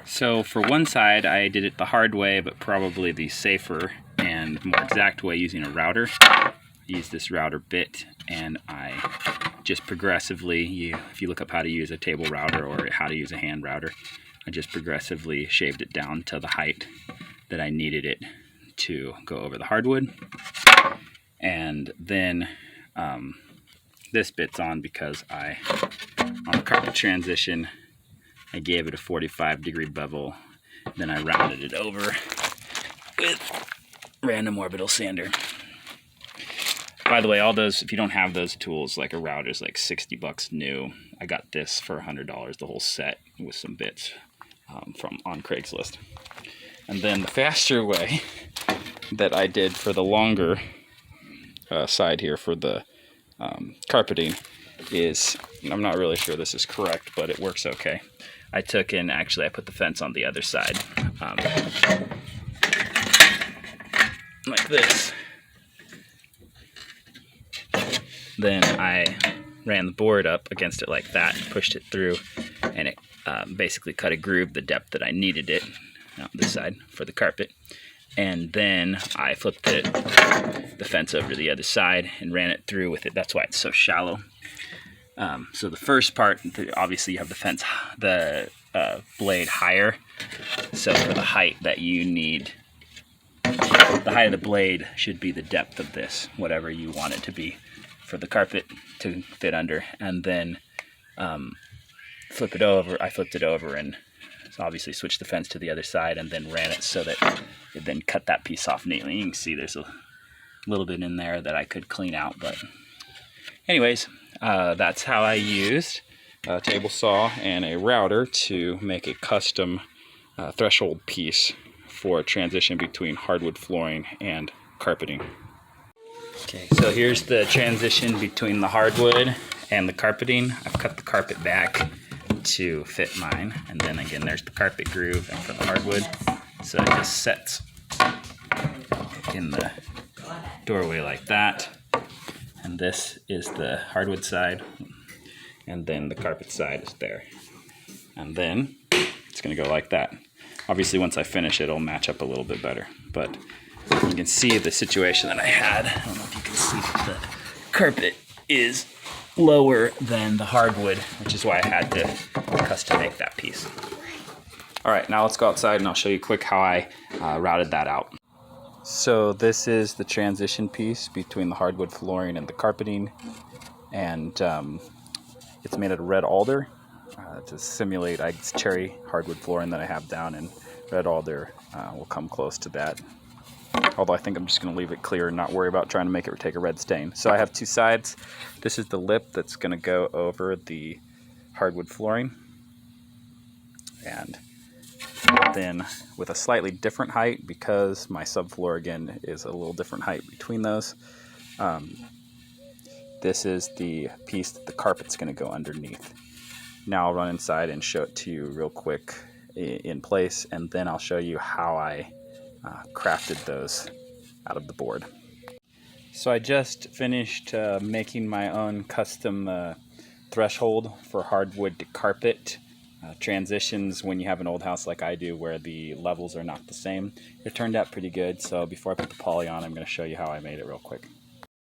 So for one side, I did it the hard way, but probably the safer and more exact way using a router. I use this router bit, and I just progressively, if you look up how to use a table router or how to use a hand router, I just progressively shaved it down to the height that I needed it to go over the hardwood. And then this bit's on because on the carpet transition, I gave it a 45-degree bevel. Then I rounded it over with random orbital sander. By the way, all those, if you don't have those tools, like a router is like $60 new. I got this for $100, the whole set with some bits from on Craigslist. And then the faster way that I did for the longer side here for the carpeting is, I'm not really sure this is correct, but it works okay. I took in, actually I put the fence on the other side, like this. Then I ran the board up against it like that, pushed it through, and it basically cut a groove the depth that I needed it on this side for the carpet. And then I flipped the fence over to the other side and ran it through with it. That's why it's so shallow. So the first part, obviously you have the fence, the blade higher. So for the height that you need, the height of the blade should be the depth of this, whatever you want it to be for the carpet to fit under. And then flip it over. I flipped it over and obviously switched the fence to the other side and then ran it so that it then cut that piece off neatly. You can see there's a little bit in there that I could clean out, but anyways, that's how I used a table saw and a router to make a custom threshold piece for a transition between hardwood flooring and carpeting. Okay, so here's the transition between the hardwood and the carpeting. I've cut the carpet back to fit mine, and then again there's the carpet groove and for the hardwood, so it just sets in the doorway like that. And this is the hardwood side, and then the carpet side is there, and then it's going to go like that. Obviously once I finish it, it'll match up a little bit better, but you can see the situation that I had. I don't know if you can see, but the carpet is lower than the hardwood, which is why I had to custom make that piece. All right, now let's go outside and I'll show you quick how I routed that out. So this is the transition piece between the hardwood flooring and the carpeting, and it's made out of red alder to simulate it's cherry hardwood flooring that I have down, and red alder will come close to that. Although I think I'm just going to leave it clear and not worry about trying to make it take a red stain. So I have two sides. This is the lip that's going to go over the hardwood flooring. And then with a slightly different height, because my subfloor again is a little different height between those, this is the piece that the carpet's going to go underneath. Now I'll run inside and show it to you real quick in place, and then I'll show you how I crafted those out of the board. So I just finished making my own custom threshold for hardwood to carpet transitions when you have an old house like I do where the levels are not the same. It turned out pretty good, so before I put the poly on, I'm going to show you how I made it real quick.